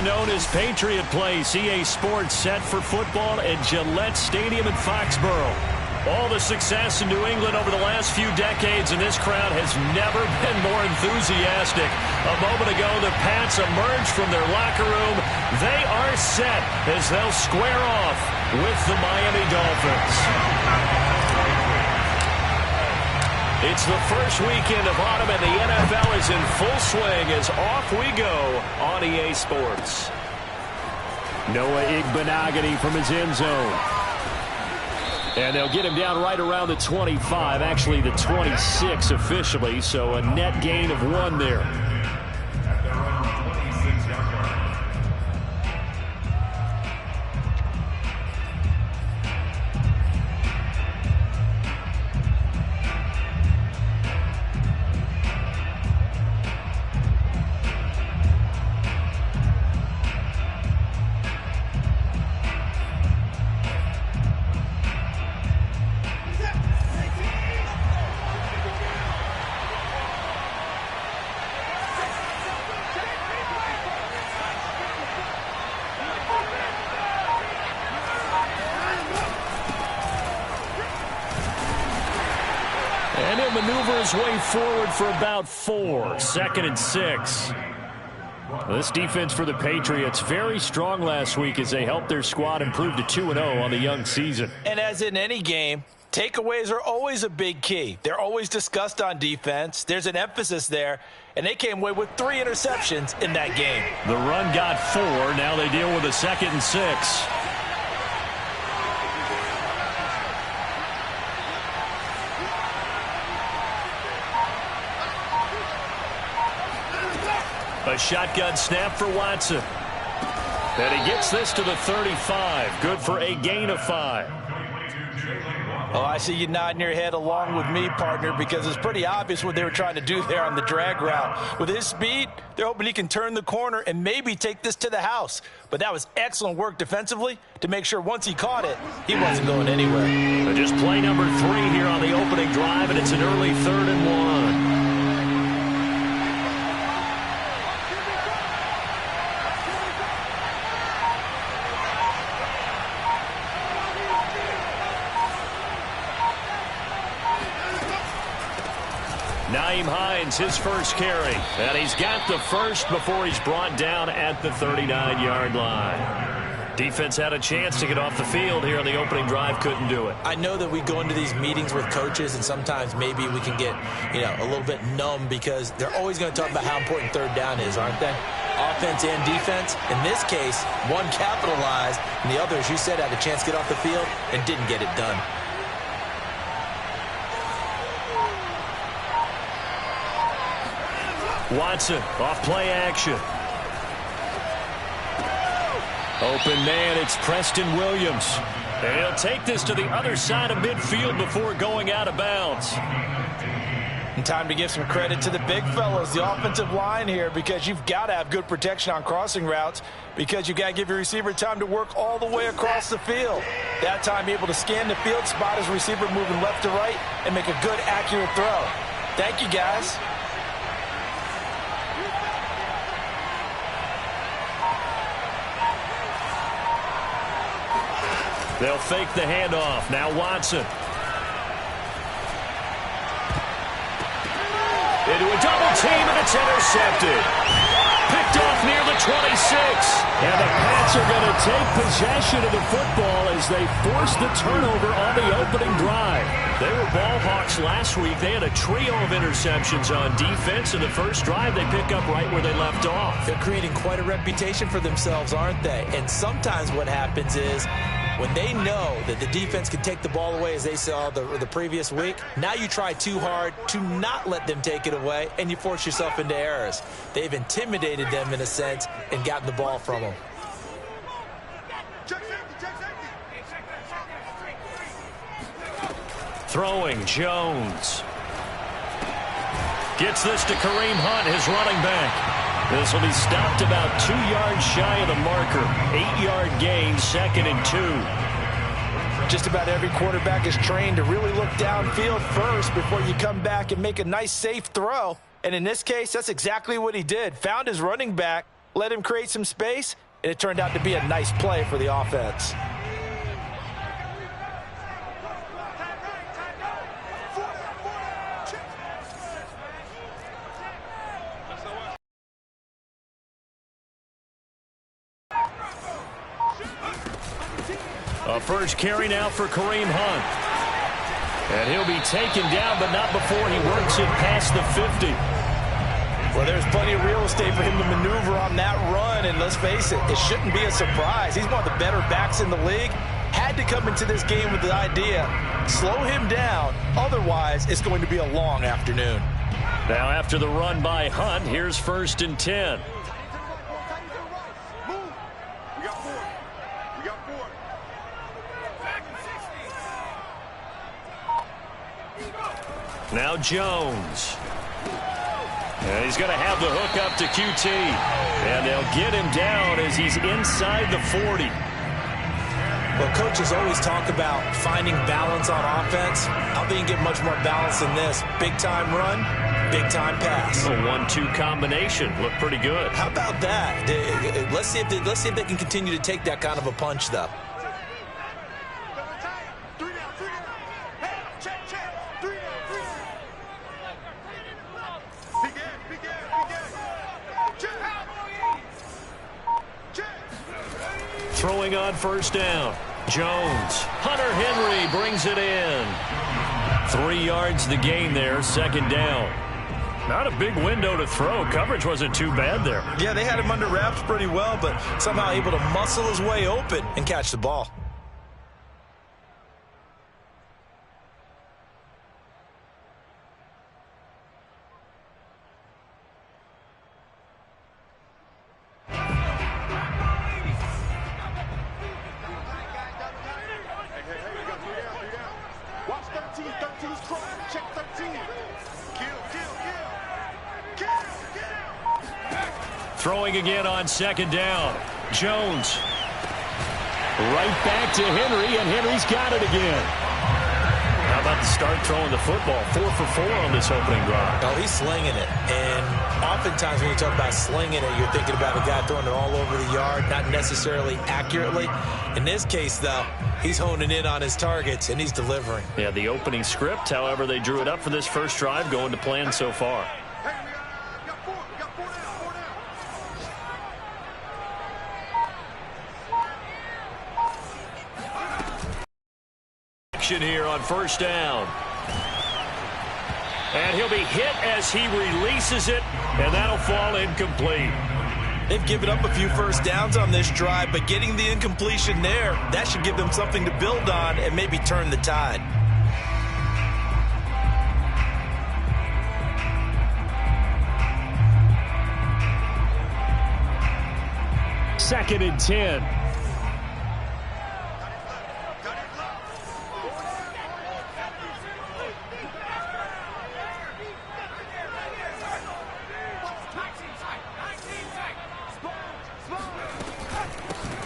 known as Patriot Place. EA Sports set for football at Gillette Stadium in Foxborough. All the success in New England over the last few decades, and this crowd has never been more enthusiastic. A moment ago, the Pats emerged from their locker room. They are set as they'll square off with the Miami Dolphins. It's the first weekend of autumn, and the NFL is in full swing as off we go on EA Sports. Noah Igbenogany from his end zone. And they'll get him down right around the 25, actually the 26 officially, so a net gain of 1 there. And he'll maneuver his way forward for about 4. 2nd and 6. This defense for the Patriots, very strong last week as they helped their squad improve to 2-0 on the young season. And as in any game, takeaways are always a big key. They're always discussed on defense. There's an emphasis there, and they came away with 3 interceptions in that game. The run got 4. Now they deal with a 2nd and 6. A shotgun snap for Watson. And he gets this to the 35. Good for a gain of 5. Oh, I see you nodding your head along with me, partner, because it's pretty obvious what they were trying to do there on the drag route. With his speed, they're hoping he can turn the corner and maybe take this to the house. But that was excellent work defensively to make sure once he caught it, he wasn't going anywhere. But just play number 3 here on the opening drive, and it's an early 3rd and 1. Nyheim Hines, his first carry. And he's got the first before he's brought down at the 39-yard line. Defense had a chance to get off the field here on the opening drive, couldn't do it. I know that we go into these meetings with coaches, and sometimes maybe we can get, a little bit numb because they're always going to talk about how important 3rd down is, aren't they? Offense and defense. In this case, one capitalized, and the other, as you said, had a chance to get off the field and didn't get it done. Watson, off play action. Open man, it's Preston Williams. And he'll take this to the other side of midfield before going out of bounds. And time to give some credit to the big fellows, the offensive line here, because you've got to have good protection on crossing routes because you've got to give your receiver time to work all the way across the field. That time, able to scan the field, spot his receiver moving left to right, and make a good, accurate throw. Thank you, guys. They'll fake the handoff. Now Watson. Into a double team, and it's intercepted. Picked off near the 26. And the Pats are going to take possession of the football as they force the turnover on the opening drive. They were ball hawks last week. They had a trio of interceptions on defense. In the first drive, they pick up right where they left off. They're creating quite a reputation for themselves, aren't they? And sometimes what happens is when they know that the defense can take the ball away, as they saw the previous week, now you try too hard to not let them take it away, and you force yourself into errors. They've intimidated them in a sense and gotten the ball from them. Throwing, Jones. Gets this to Kareem Hunt, his running back. This will be stopped about 2 yards shy of the marker. 8-yard gain, 2nd and 2. Just about every quarterback is trained to really look downfield first before you come back and make a nice, safe throw. And in this case, that's exactly what he did. Found his running back let him create some space, and it turned out to be a nice play for the offense. A first carry now for Kareem Hunt. And he'll be taken down, but not before he works it past the 50. Well, there's plenty of real estate for him to maneuver on that run, and let's face it, it shouldn't be a surprise. He's one of the better backs in the league. Had to come into this game with the idea, slow him down, otherwise it's going to be a long afternoon. Now after the run by Hunt, here's 1st and 10. Now Jones. And he's going to have the hook up to QT. And they'll get him down as he's inside the 40. Well, coaches always talk about finding balance on offense. I think you get much more balance than this. Big-time run, big-time pass. A 1-2 combination. Looked pretty good. How about that? Let's see if they can continue to take that kind of a punch, though. Throwing on 1st down. Jones. Hunter Henry brings it in. 3 yards the gain there, 2nd down. Not a big window to throw. Coverage wasn't too bad there. Yeah, they had him under wraps pretty well, but somehow able to muscle his way open and catch the ball. Throwing again on 2nd down. Jones. Right back to Henry, and Henry's got it again. How about the start throwing the football? 4 for 4 on this opening drive. Oh, he's slinging it. And oftentimes when you talk about slinging it, you're thinking about a guy throwing it all over the yard, not necessarily accurately. In this case, though, he's honing in on his targets, and he's delivering. Yeah, the opening script, however, they drew it up for this first drive, going to plan so far. Here on 1st down. And he'll be hit as he releases it, and that'll fall incomplete. They've given up a few 1st downs on this drive, but getting the incompletion there, that should give them something to build on and maybe turn the tide. Second and 10.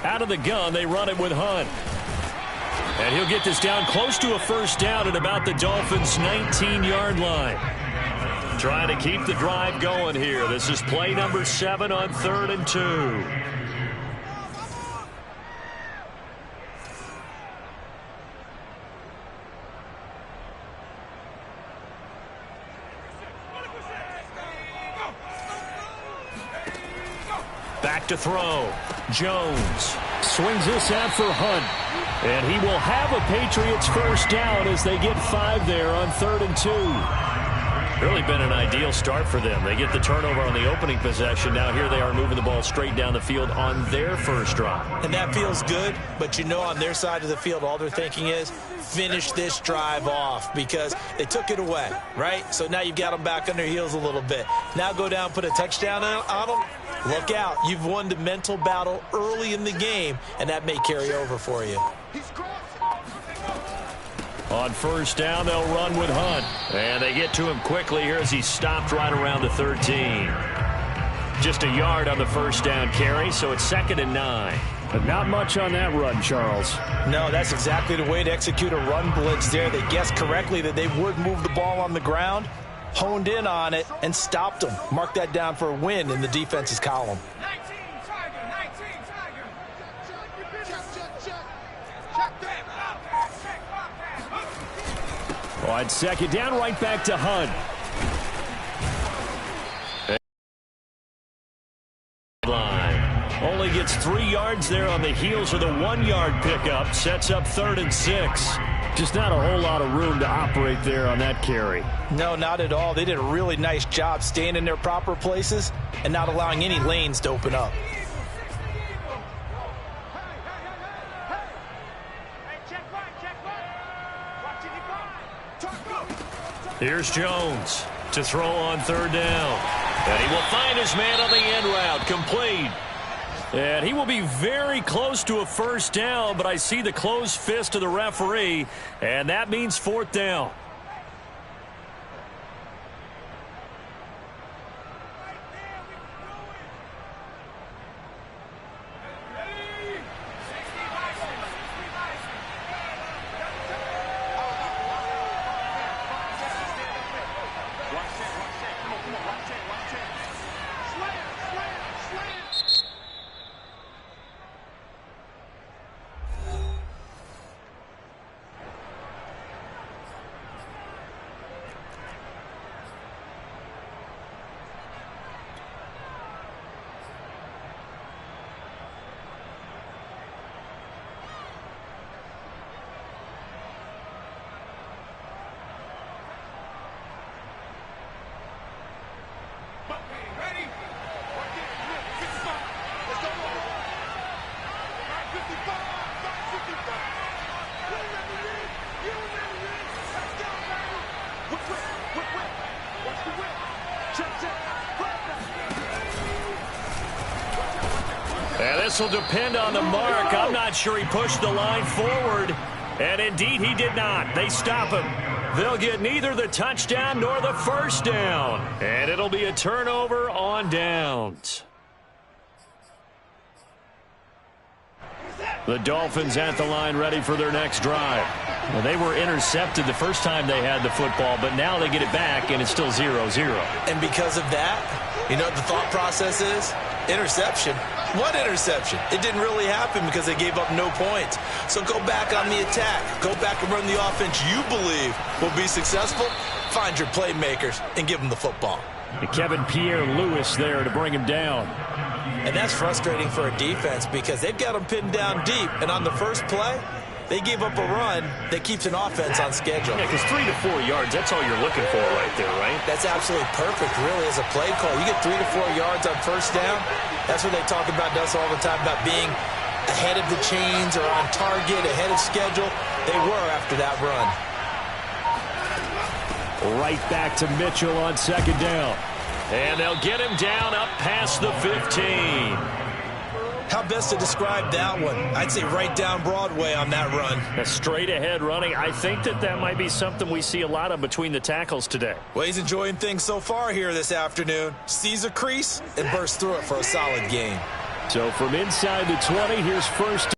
Out of the gun, they run it with Hunt. And he'll get this down close to a 1st down at about the Dolphins' 19-yard line. Trying to keep the drive going here. This is play number 7 on 3rd and 2. Back to throw. Jones swings this out for Hunt. And he will have a Patriots 1st down as they get 5 there on 3rd and 2. Really been an ideal start for them. They get the turnover on the opening possession. Now here they are moving the ball straight down the field on their first drive. And that feels good, but you know on their side of the field all they're thinking is finish this drive off because they took it away, right? So now you've got them back on their heels a little bit. Now go down, put a touchdown on them. Look out. You've won the mental battle early in the game, and that may carry over for you. On 1st down, they'll run with Hunt. And they get to him quickly here as he stopped right around the 13. Just a yard on the 1st down carry, so it's 2nd and 9. But not much on that run, Charles. No, that's exactly the way to execute a run blitz there. They guessed correctly that they would move the ball on the ground, honed in on it, and stopped them. Mark that down for a win in the defense's column. On second down, right back to Hunt. Only gets 3 yards there on the heels of the 1-yard pickup. Sets up 3rd and 6. Just not a whole lot of room to operate there on that carry. No, not at all. They did a really nice job staying in their proper places and not allowing any lanes to open up. Here's Jones to throw on 3rd down. And he will find his man on the end route. Complete. And he will be very close to a 1st down, but I see the closed fist of the referee, and that means 4th down. And this will depend on the mark. I'm not sure he pushed the line forward. And indeed, he did not. They stop him. They'll get neither the touchdown nor the 1st down. And it'll be a turnover on downs. The Dolphins at the line ready for their next drive. Well, they were intercepted the first time they had the football, but now they get it back, and it's still 0-0. And because of that, you know what the thought process is? Interception. What interception? It didn't really happen because they gave up no points. So go back on the attack. Go back and run the offense you believe will be successful. Find your playmakers and give them the football. And Kevin Pierre-Louis there to bring him down. And that's frustrating for a defense because they've got them pinned down deep. And on the first play, they gave up a run that keeps an offense on schedule. Yeah, because 3 to 4 yards, that's all you're looking for right there, right? That's absolutely perfect, really, as a play call. You get 3 to 4 yards on 1st down. That's what they talk about us all the time, about being ahead of the chains or on target, ahead of schedule. They were after that run. Right back to Mitchell on 2nd down. And they'll get him down up past the 15. How best to describe that one? I'd say right down Broadway on that run. A straight ahead running. I think that might be something we see a lot of between the tackles today. Well, he's enjoying things so far here this afternoon. Sees a crease and bursts through it for a solid game. So from inside the 20, here's 1st.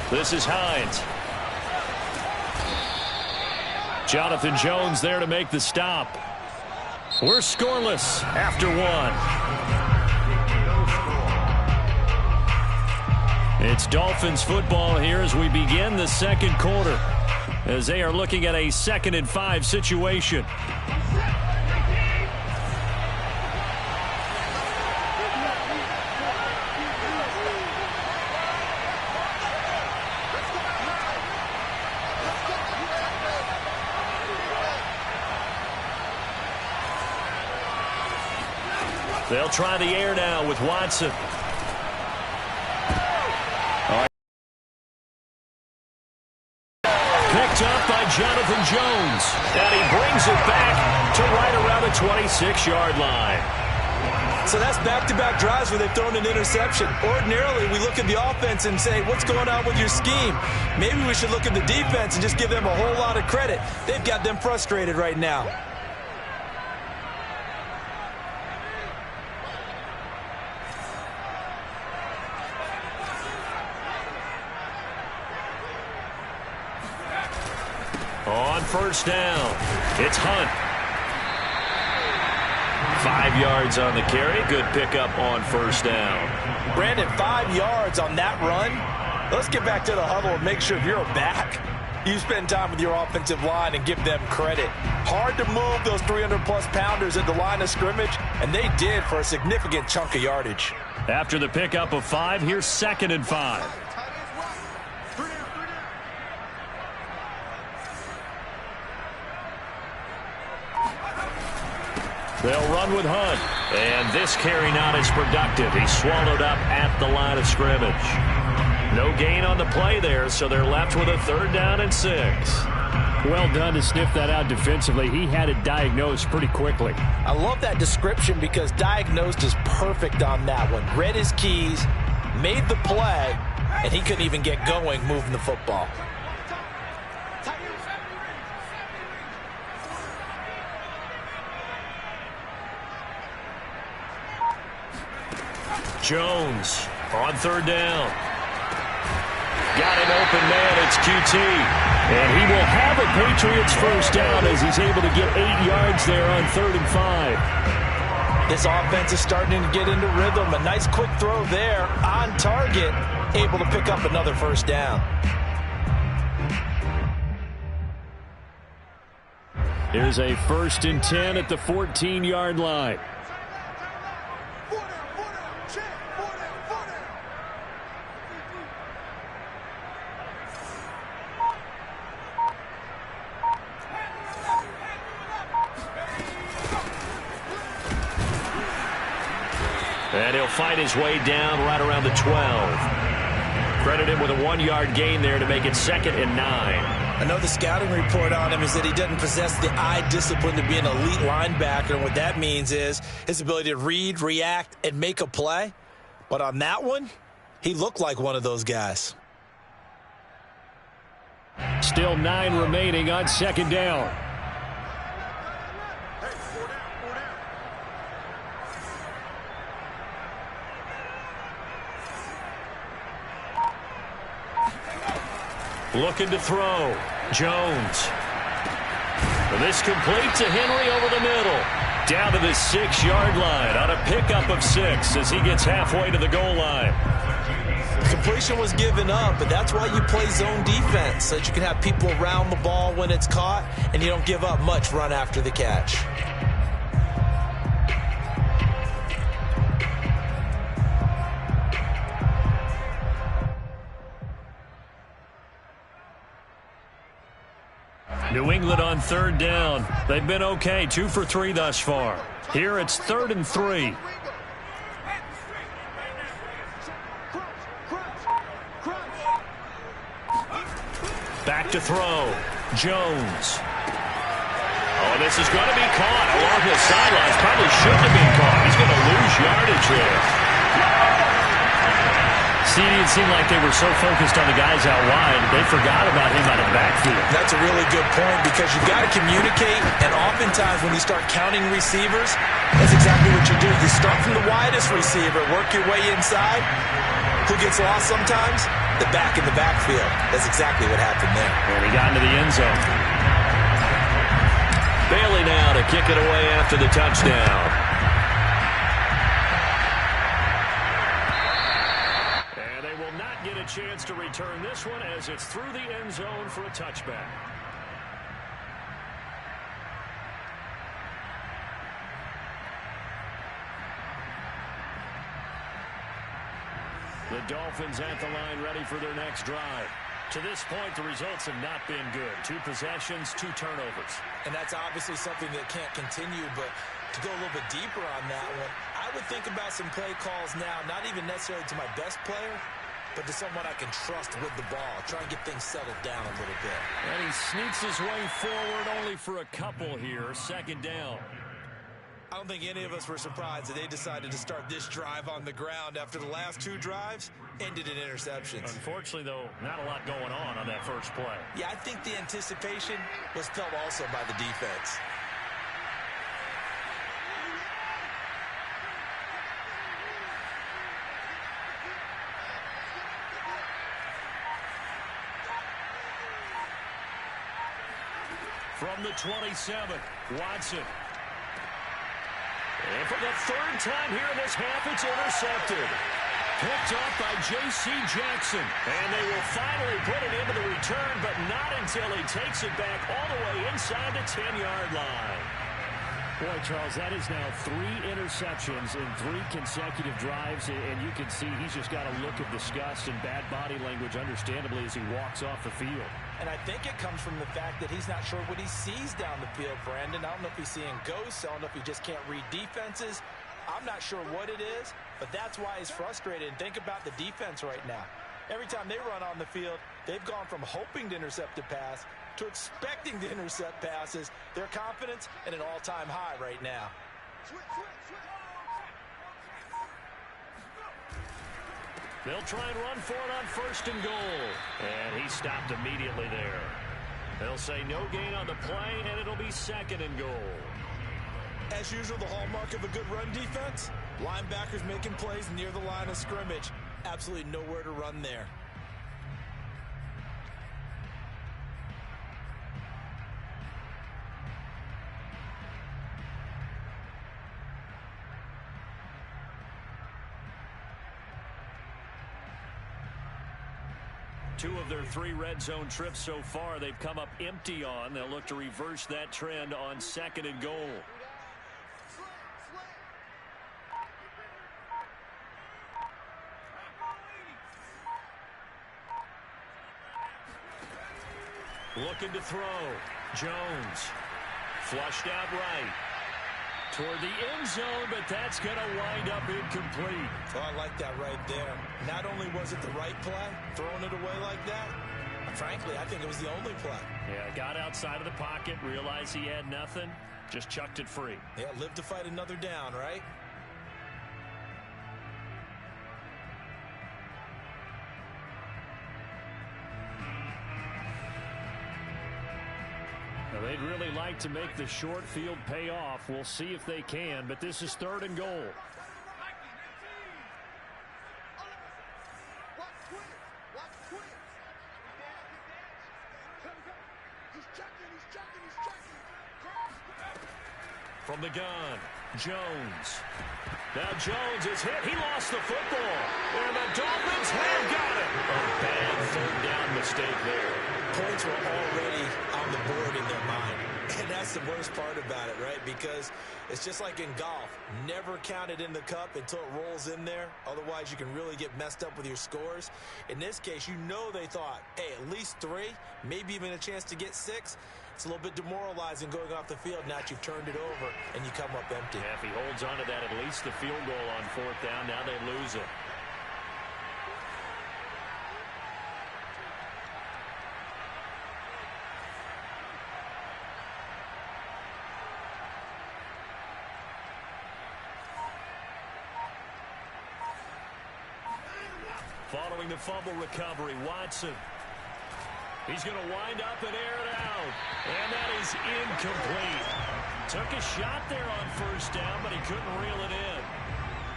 This is Hines. Jonathan Jones there to make the stop. We're scoreless after 1. It's Dolphins football here as we begin the 2nd quarter, as they are looking at a 2nd and 5 situation. They'll try the air now with Watson. Picked up by Jonathan Jones. And he brings it back to right around the 26-yard line. So that's back-to-back drives where they've thrown an interception. Ordinarily, we look at the offense and say, what's going on with your scheme? Maybe we should look at the defense and just give them a whole lot of credit. They've got them frustrated right now. On 1st down, it's Hunt. 5 yards on the carry. Good pickup on first down. Brandon, 5 yards on that run. Let's get back to the huddle and make sure if you're a back, you spend time with your offensive line and give them credit. Hard to move those 300-plus pounders at the line of scrimmage, and they did for a significant chunk of yardage. After the pickup of 5, here's 2nd and 5. They'll run with Hunt. And this carry not as productive. He's swallowed up at the line of scrimmage. No gain on the play there, so they're left with a 3rd down and 6. Well done to sniff that out defensively. He had it diagnosed pretty quickly. I love that description because diagnosed is perfect on that one. Read his keys, made the play, and he couldn't even get going moving the football. Jones on 3rd down. Got an open man. It's QT. And he will have a Patriots 1st down as he's able to get 8 yards there on 3rd and 5. This offense is starting to get into rhythm. A nice quick throw there on target. Able to pick up another 1st down. Here's a 1st and 10 at the 14-yard line. And he'll fight his way down right around the 12. Credit him with a 1-yard gain there to make it 2nd and 9. I know the scouting report on him is that he doesn't possess the eye discipline to be an elite linebacker. And what that means is his ability to read, react, and make a play. But on that one, he looked like one of those guys. Still 9 remaining on 2nd down. Looking to throw. Jones. This complete to Henry over the middle. Down to the 6-yard line on a pickup of 6 as he gets halfway to the goal line. Completion was given up, but that's why you play zone defense, so that you can have people around the ball when it's caught, and you don't give up much run after the catch. New England on 3rd down. They've been okay, 2 for 3 thus far. Here it's 3rd and 3. Back to throw. Jones. Oh, this is going to be caught along the sidelines. Probably shouldn't have been caught. He's going to lose yardage there. See, it seemed like they were so focused on the guys out wide, they forgot about him out of the backfield. That's a really good point because you've got to communicate, and oftentimes when you start counting receivers, that's exactly what you do. You start from the widest receiver, work your way inside. Who gets lost sometimes? The back in the backfield. That's exactly what happened there. And he got into the end zone. Bailey now to kick it away after the touchdown. Chance to return this one as it's through the end zone for a touchback. The Dolphins at the line ready for their next drive. To this point, the results have not been good. 2 possessions, 2 turnovers. And that's obviously something that can't continue, but to go a little bit deeper on that one, I would think about some play calls now, not even necessarily to my best player, but to someone I can trust with the ball. Try and get things settled down a little bit. And he sneaks his way forward only for a couple here. 2nd down. I don't think any of us were surprised that they decided to start this drive on the ground after the last 2 drives ended in interceptions. Unfortunately, though, not a lot going on that first play. Yeah, I think the anticipation was felt also by the defense. From the 27, Watson. And for the third time here in this half, it's intercepted. Picked off by J.C. Jackson. And they will finally put it into the return, but not until he takes it back all the way inside the 10-yard line. Boy, Charles, that is now 3 interceptions in 3 consecutive drives, and you can see he's just got a look of disgust and bad body language, understandably, as he walks off the field. And I think it comes from the fact that he's not sure what he sees down the field, Brandon. I don't know if he's seeing ghosts. I don't know if he just can't read defenses. I'm not sure what it is, but that's why he's frustrated. And think about the defense right now. Every time they run on the field, they've gone from hoping to intercept a pass to expecting to intercept passes. Their confidence at an all-time high right now. They'll try and run for it on 1st and goal. And he stopped immediately there. They'll say no gain on the play, and it'll be 2nd and goal. As usual, the hallmark of a good run defense, linebackers making plays near the line of scrimmage. Absolutely nowhere to run there. Two of their 3 red zone trips so far, they've come up empty on. They'll look to reverse that trend on 2nd and goal. Looking to throw. Jones. Flushed out right. Toward the end zone, but that's going to wind up incomplete. Oh, I like that right there. Not only was it the right play, throwing it away like that, frankly, I think it was the only play. Yeah, got outside of the pocket, realized he had nothing, just chucked it free. Yeah, live to fight another down, right? Now, they'd really like to make the short field pay off. We'll see if they can, but this is 3rd and goal. From the gun, Jones. Now Jones is hit. He lost the football. And the Dolphins have got it. A bad 3rd down mistake there. Points were already on the board in their mind. And that's the worst part about it, right? Because it's just like in golf. Never count it in the cup until it rolls in there. Otherwise, you can really get messed up with your scores. In this case, you know they thought, hey, at least 3, maybe even a chance to get 6. It's a little bit demoralizing going off the field now that you've turned it over and you come up empty. Yeah, if he holds on to that, at least the field goal on 4th down. Now they lose it. Following the fumble recovery, Watson. He's going to wind up and air it out. And that is incomplete. Took a shot there on 1st down, but he couldn't reel it in.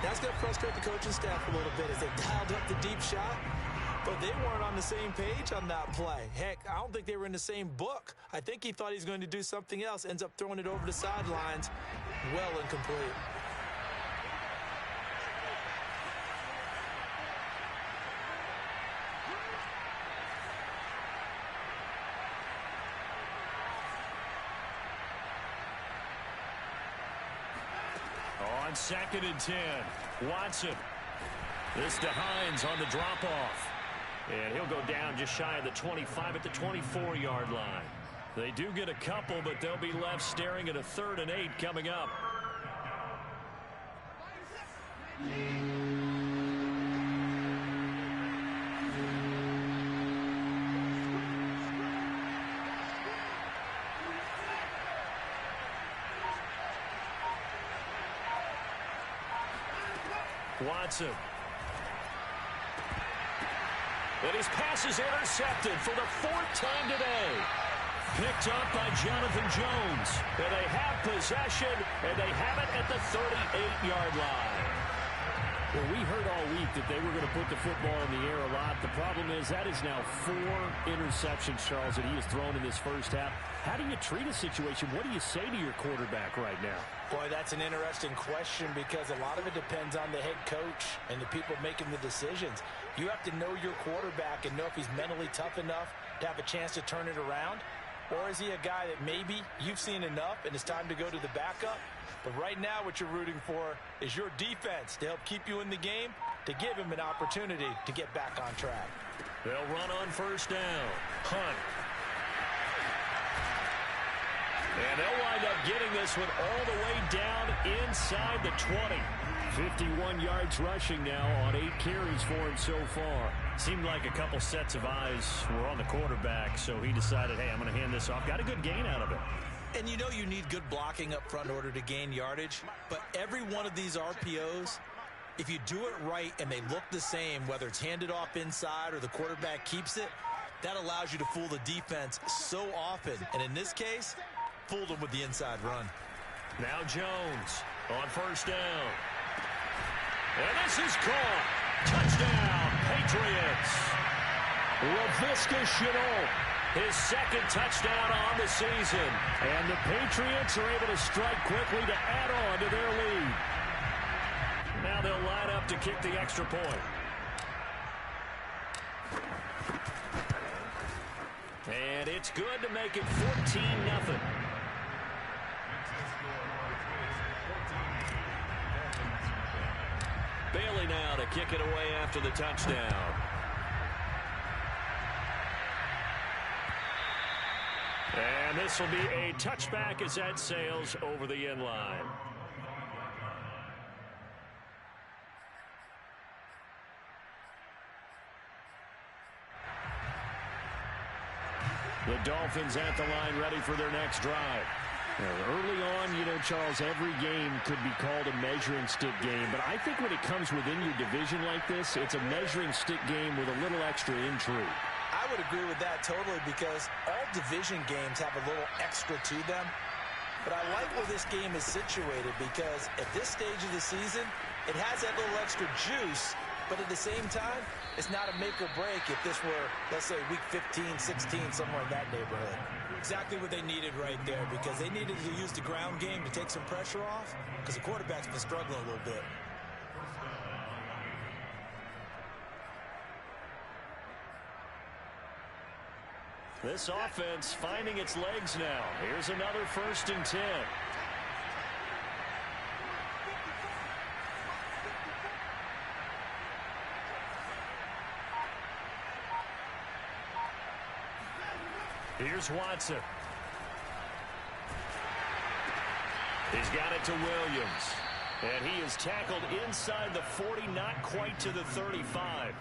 That's going to frustrate the coaching staff a little bit as they dialed up the deep shot. But they weren't on the same page on that play. Heck, I don't think they were in the same book. I think he thought he was going to do something else. Ends up throwing it over the sidelines. Well incomplete. On 2nd and 10, Watson. This to Hines on the drop-off. And he'll go down just shy of the 25 at the 24-yard line. They do get a couple, but they'll be left staring at a 3rd and 8 coming up. Watson. And his pass is intercepted for the 4th time today. Picked up by Jonathan Jones. And they have possession, and they have it at the 38-yard line. Well, we heard all week that they were going to put the football in the air a lot. The problem is that is now 4 interceptions, Charles, that he has thrown in this first half. How do you treat a situation? What do you say to your quarterback right now? Boy, that's an interesting question because a lot of it depends on the head coach and the people making the decisions. You have to know your quarterback and know if he's mentally tough enough to have a chance to turn it around. Or is he a guy that maybe you've seen enough and it's time to go to the backup? But right now what you're rooting for is your defense to help keep you in the game, to give him an opportunity to get back on track. They'll run on first down. Hunt. And they'll wind up getting this one all the way down inside the 20. 51 yards rushing now on 8 carries for him so far. Seemed like a couple sets of eyes were on the quarterback, so he decided, hey, I'm going to hand this off. Got a good gain out of it. And you know you need good blocking up front in order to gain yardage, but every one of these RPOs, if you do it right and they look the same, whether it's handed off inside or the quarterback keeps it, that allows you to fool the defense so often. And in this case, fooled them with the inside run. Now Jones on first down. And this is caught. Touchdown, Patriots. Laviska Shenault. His second touchdown on the season. And the Patriots are able to strike quickly to add on to their lead. Now they'll line up to kick the extra point. And it's good to make it 14-0. Bailey now to kick it away after the touchdown. And this will be a touchback as that sails over the end line. The Dolphins at the line ready for their next drive. Now, early on, you know, Charles, every game could be called a measuring stick game. But I think when it comes within your division like this, it's a measuring stick game with a little extra intrigue. I would agree with that totally because all division games have a little extra to them. But I like where this game is situated because at this stage of the season, it has that little extra juice. But at the same time, it's not a make or break if this were, let's say, week 15, 16, somewhere in that neighborhood. Exactly what they needed right there because they needed to use the ground game to take some pressure off because the quarterback's been struggling a little bit. This offense finding its legs now. Here's another 1st and 10. Here's Watson. He's got it to Williams. And he is tackled inside the 40, not quite to the 35.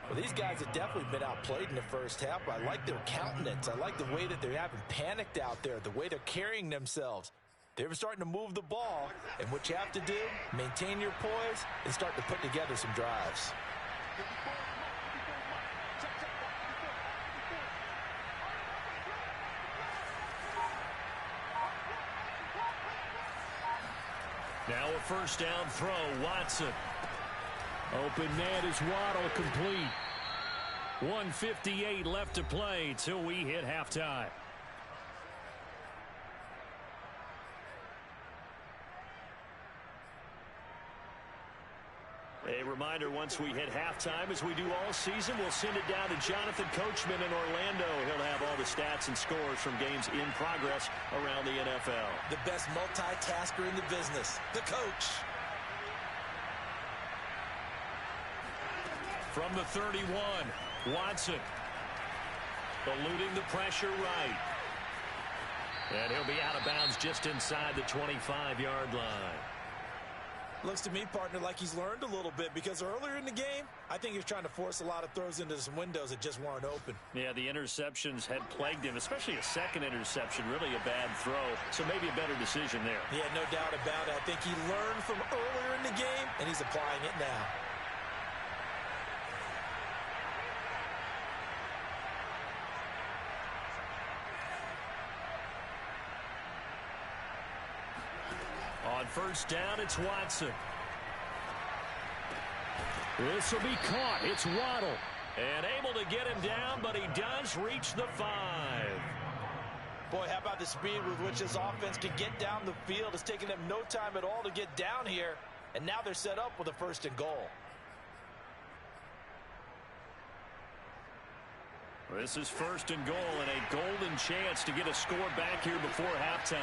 Well, these guys have definitely been outplayed in the first half. I like their countenance. I like the way that they haven't panicked out there, the way they're carrying themselves. They're starting to move the ball, and what you have to do, maintain your poise and start to put together some drives. Now a first down throw, Watson. Open man is Waddle, complete. 1:58 left to play till we hit halftime. A reminder, once we hit halftime, as we do all season, we'll send it down to Jonathan Coachman in Orlando. He'll have all the stats and scores from games in progress around the NFL. The best multitasker in the business, the coach. From the 31, Watson. Eluding the pressure right. And he'll be out of bounds just inside the 25-yard line. Looks to me, partner, like he's learned a little bit because earlier in the game, I think he was trying to force a lot of throws into some windows that just weren't open. Yeah, the interceptions had plagued him, especially a second interception, really a bad throw. So maybe a better decision there. Yeah, no doubt about it. I think he learned from earlier in the game, and he's applying it now. On first down, it's Watson. This will be caught. It's Waddle. And able to get him down, but he does reach the 5. Boy, how about the speed with which this offense can get down the field? It's taken them no time at all to get down here. And now they're set up with a 1st and goal. This is 1st and goal and a golden chance to get a score back here before halftime.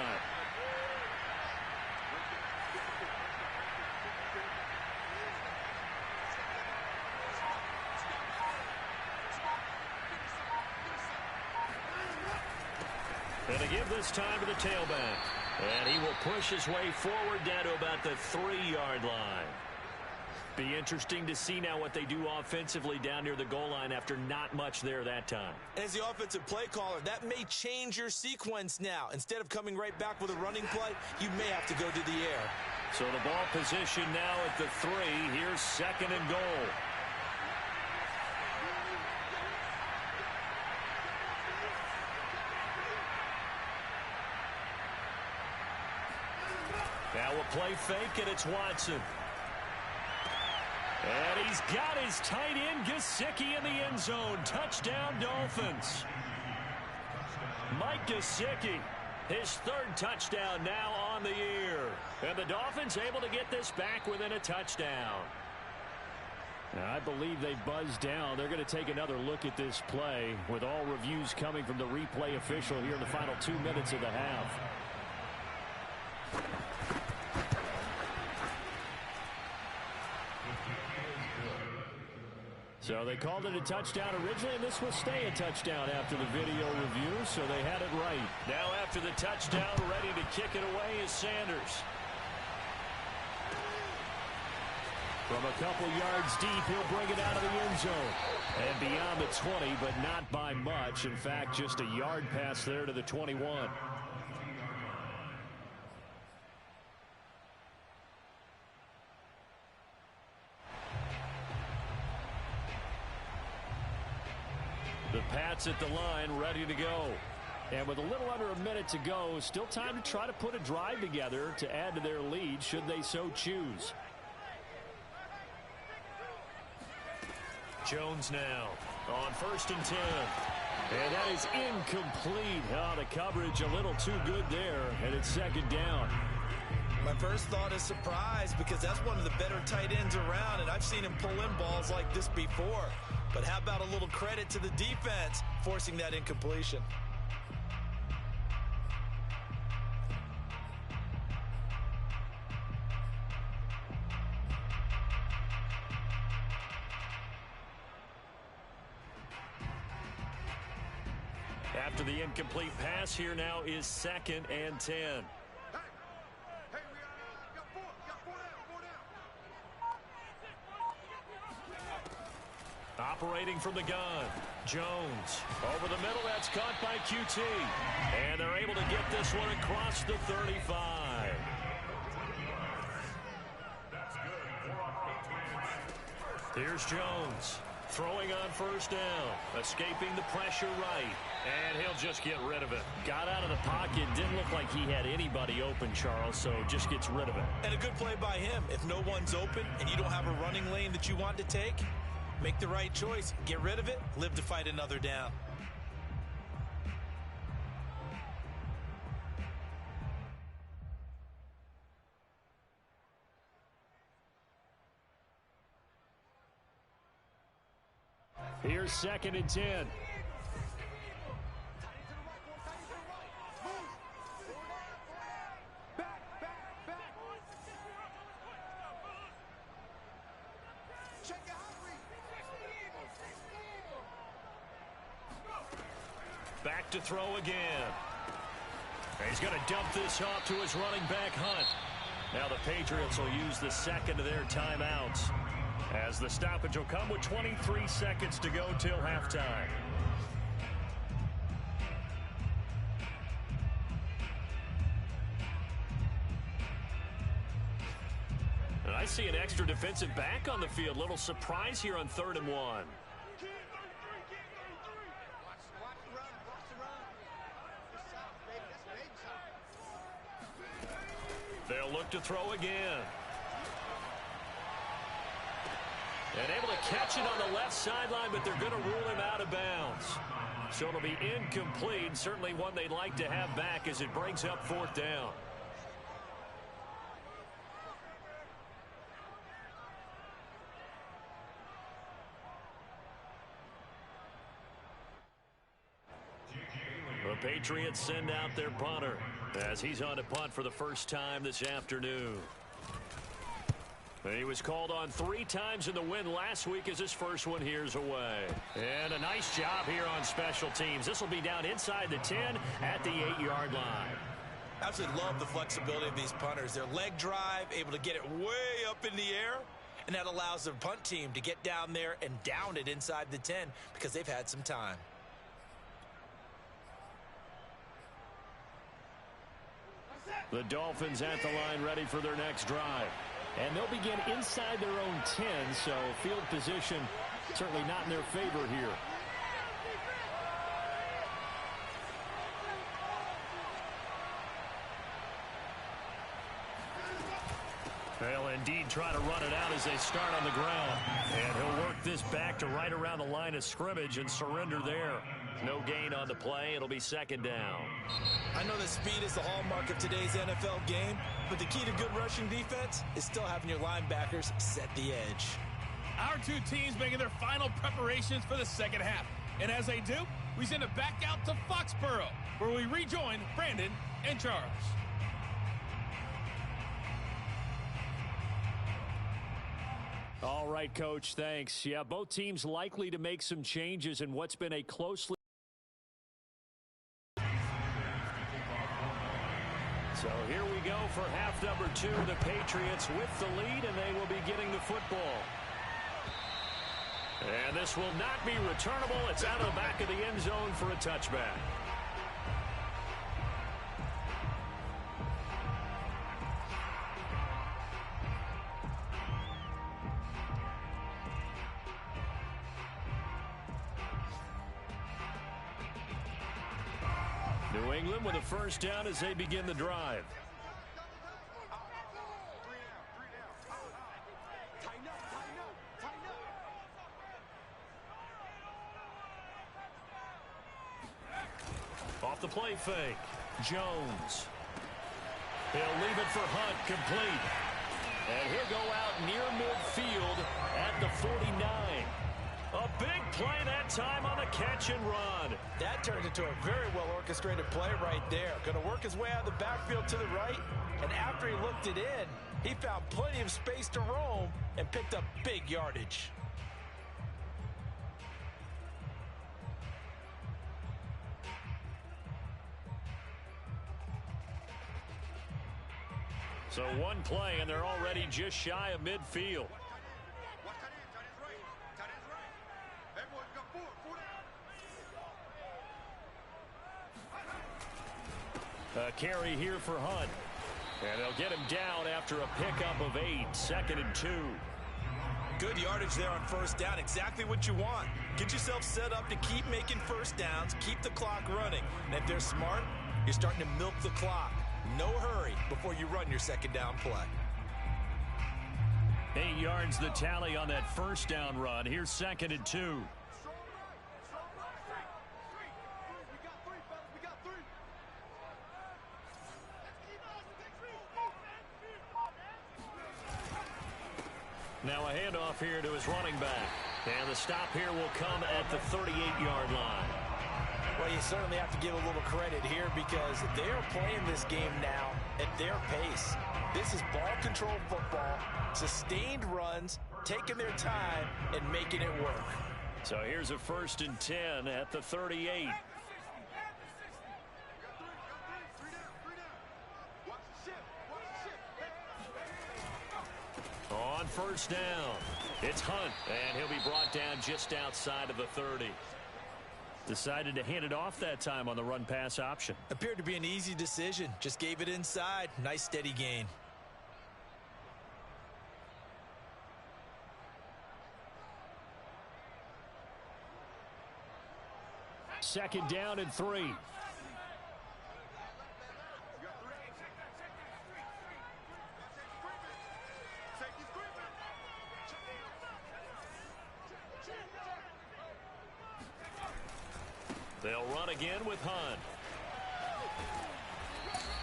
And to give this time to the tailback. And he will push his way forward down to about the 3-yard line. Be interesting to see now what they do offensively down near the goal line after not much there that time. As the offensive play caller, that may change your sequence now. Instead of coming right back with a running play, you may have to go to the air. So the ball position now at the 3. Here's 2nd and goal. Now a play fake, and it's Watson. And he's got his tight end, Gesicki, in the end zone. Touchdown, Dolphins. Mike Gesicki, his 3rd touchdown now on the year. And the Dolphins able to get this back within a touchdown. Now, I believe they buzzed down. They're going to take another look at this play with all reviews coming from the replay official here in the final 2 minutes of the half. So they called it a touchdown originally, and this will stay a touchdown after the video review, so they had it right. Now after the touchdown, ready to kick it away is Sanders. From a couple yards deep, he'll bring it out of the end zone. And beyond the 20, but not by much. In fact, just a yard pass there to the 21. The Pats at the line, ready to go. And with a little under a minute to go, still time to try to put a drive together to add to their lead, should they so choose. Jones now on 1st and 10. And that is incomplete. Oh, the coverage a little too good there, and it's 2nd down. My first thought is surprise, because that's one of the better tight ends around, and I've seen him pull in balls like this before. But how about a little credit to the defense forcing that incompletion? After the incomplete pass, here now is 2nd and 10. Operating from the gun, Jones. Over the middle, that's caught by QT. And they're able to get this one across the 35. Here's Jones. Throwing on 1st down. Escaping the pressure right. And he'll just get rid of it. Got out of the pocket. Didn't look like he had anybody open, Charles, so just gets rid of it. And a good play by him. If no one's open and you don't have a running lane that you want to take, make the right choice. Get rid of it. Live to fight another down. Here's 2nd and 10. Back to throw again. He's going to dump this off to his running back, Hunt. Now the Patriots will use the 2nd of their timeouts, as the stoppage will come with 23 seconds to go till halftime. And I see an extra defensive back on the field. Little surprise here on 3rd and 1. They'll look to throw again. And able to catch it on the left sideline, but they're going to rule him out of bounds. So it'll be incomplete. Certainly one they'd like to have back as it brings up 4th down. The Patriots send out their punter as he's on to punt for the first time this afternoon. He was called on 3 times in the win last week as his first one here's away. And a nice job here on special teams. This will be down inside the 10 at the 8-yard line. Absolutely love the flexibility of these punters. Their leg drive, able to get it way up in the air, and that allows the punt team to get down there and down it inside the 10 because they've had some time. The Dolphins at the line ready for their next drive. And they'll begin inside their own 10, so field position certainly not in their favor here. They'll indeed try to run it out as they start on the ground. And he'll work this back to right around the line of scrimmage and surrender there. No gain on the play. It'll be 2nd down. I know that speed is the hallmark of today's NFL game, but the key to good rushing defense is still having your linebackers set the edge. Our 2 teams making their final preparations for the second half. And as they do, we send it back out to Foxborough, where we rejoin Brandon and Charles. All right, Coach, thanks. Yeah, both teams likely to make some changes in what's been a closely... So here we go for half number 2. The Patriots with the lead, and they will be getting the football. And this will not be returnable. It's out of the back of the end zone for a touchback. New England with a first down as they begin the drive. Off the play fake. Jones. He'll leave it for Hunt, complete. And he'll go out near midfield at the 49. A big play that time on the catch and run. That turned into a very well-orchestrated play right there. Going to work his way out of the backfield to the right, and after he looked it in, he found plenty of space to roam and picked up big yardage. So one play, and they're already just shy of midfield. A carry here for Hunt. And they'll get him down after a pickup of 8. 2nd and 2. Good yardage there on first down. Exactly what you want. Get yourself set up to keep making first downs, keep the clock running. And if they're smart, you're starting to milk the clock. No hurry before you run your second down play. 8 yards the tally on that first down run. Here's 2nd and 2. Now a handoff here to his running back. And the stop here will come at the 38-yard line. Well, you certainly have to give a little credit here because they are playing this game now at their pace. This is ball control football, sustained runs, taking their time and making it work. So here's a 1st and 10 at the 38. On first down, it's Hunt, and he'll be brought down just outside of the 30. Decided to hand it off that time on the run-pass option. Appeared to be an easy decision. Just gave it inside. Nice steady gain. Second down and 3. They'll run again with Hunt.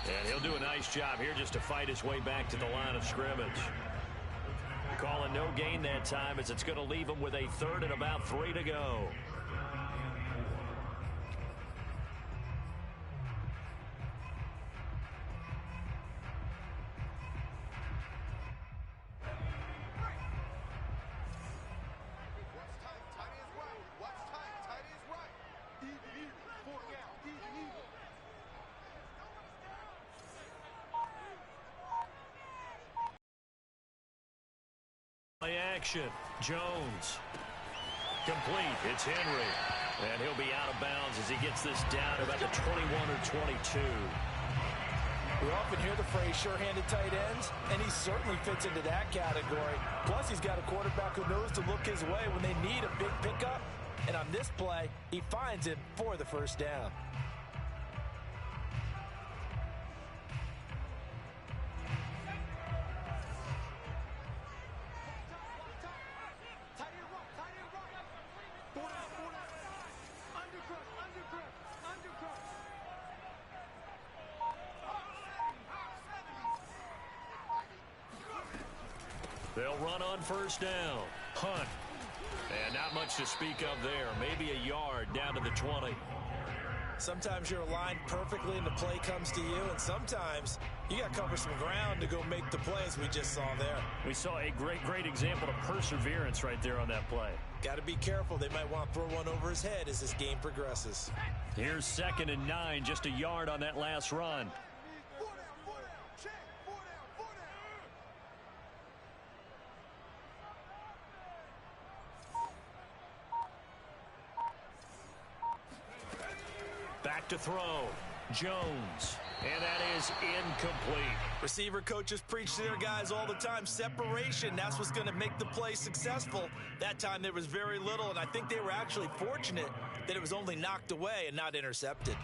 And he'll do a nice job here just to fight his way back to the line of scrimmage. Calling no gain that time as it's going to leave him with a third and about 3 to go. Action. Jones. Complete. It's Henry. And he'll be out of bounds as he gets this down about the 21 or 22. We often hear the phrase sure-handed tight ends, and he certainly fits into that category. Plus, he's got a quarterback who knows to look his way when they need a big pickup. And on this play, he finds it for the first down. They'll run on first down. Hunt. And not much to speak of there. Maybe a yard down to the 20. Sometimes you're aligned perfectly and the play comes to you, and sometimes you got to cover some ground to go make the play, as we just saw there. We saw a great example of perseverance right there on that play. Got to be careful. They might want to throw one over his head as this game progresses. Here's 2nd and 9, just a yard on that last run. Back to throw. Jones. And that is incomplete. Receiver coaches preach to their guys all the time. Separation, that's what's going to make the play successful. That time there was very little, and I think they were actually fortunate that it was only knocked away and not intercepted.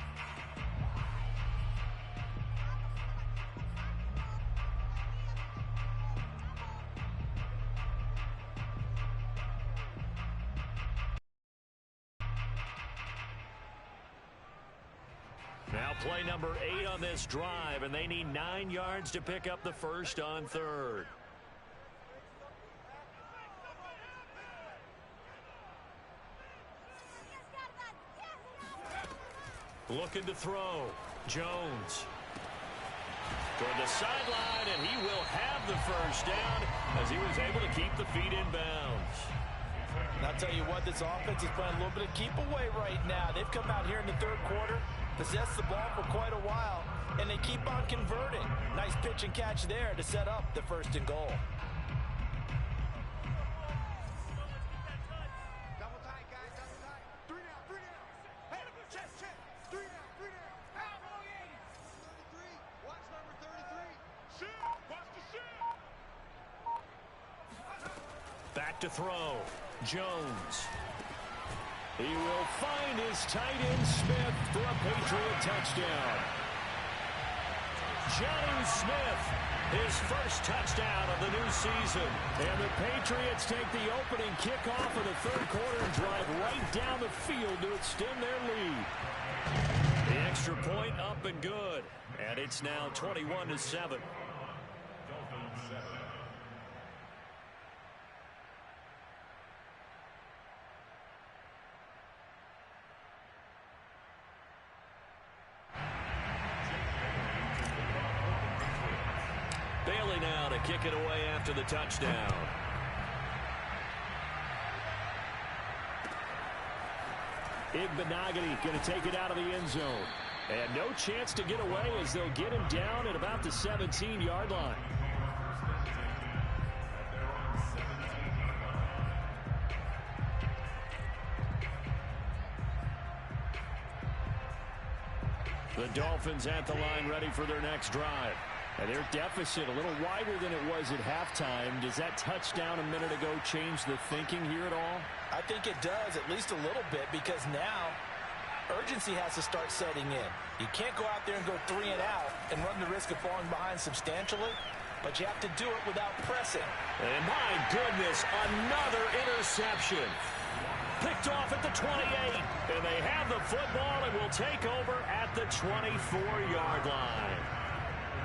Now play number 8 on this drive, and they need 9 yards to pick up the first on 3rd. Looking to throw. Jones. Toward the sideline, and he will have the first down as he was able to keep the feet in bounds. And I'll tell you what, this offense is playing a little bit of keep away right now. They've come out here in the 3rd quarter, possessed the ball for quite a while, and they keep on converting. Nice pitch and catch there to set up the 1st and goal. Double tight, guys, double tight. 3 down, 3 down. Hey, chest, 3 down, 3 down. Out, 33, watch number 33. Shoot, watch the shoot. Back to throw. Jones. He will find his tight end Smith for a Patriot touchdown. Johnny Smith, his first touchdown of the new season. And the Patriots take the opening kickoff of the 3rd quarter and drive right down the field to extend their lead. The extra point up and good. And it's now 21-7. Bailey now to kick it away after the touchdown. Igbenogany going to take it out of the end zone. And no chance to get away as they'll get him down at about the 17-yard line. The Dolphins at the line ready for their next drive. And their deficit a little wider than it was at halftime. Does that touchdown a minute ago change the thinking here at all? I think it does, at least a little bit, because now urgency has to start setting in. You can't go out there and go 3 and out and run the risk of falling behind substantially, but you have to do it without pressing. And my goodness, another interception. picked off at the 28. And they have the football and will take over at the 24-yard line.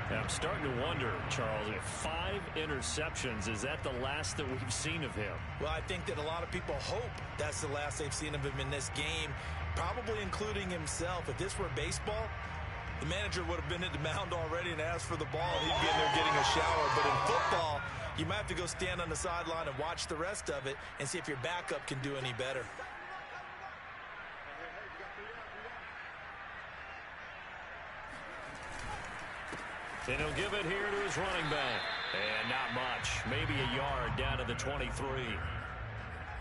I'm starting to wonder, Charles, if 5 interceptions, is that the last that we've seen of him? Well, I think that a lot of people hope that's the last they've seen of him in this game, probably including himself. If this were baseball, the manager would have been at the mound already and asked for the ball. He'd be in there getting a shower. But in football, you might have to go stand on the sideline and watch the rest of it and see if your backup can do any better. And he'll give it here to his running back. And not much. Maybe a yard down to the 23.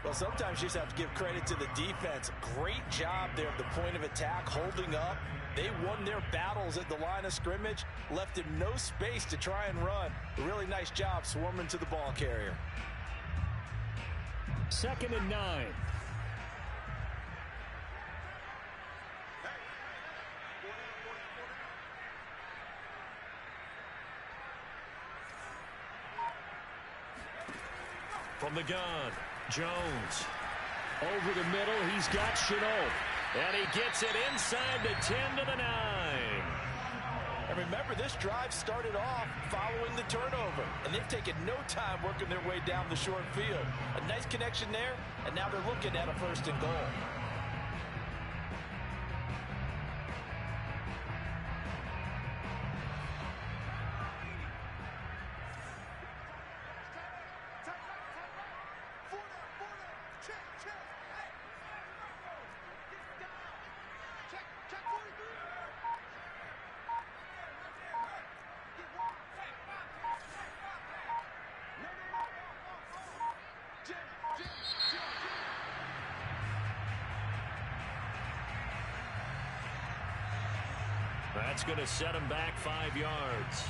Well, sometimes you just have to give credit to the defense. Great job there at the point of attack, holding up. They won their battles at the line of scrimmage, left him no space to try and run. A really nice job swarming to the ball carrier. 2nd and 9. From the gun, Jones. Over the middle, he's got Chenault. And he gets it inside the 10 to the 9. And remember, this drive started off following the turnover. And they've taken no time working their way down the short field. A nice connection there, and now they're looking at a 1st and goal. That's going to set him back 5 yards.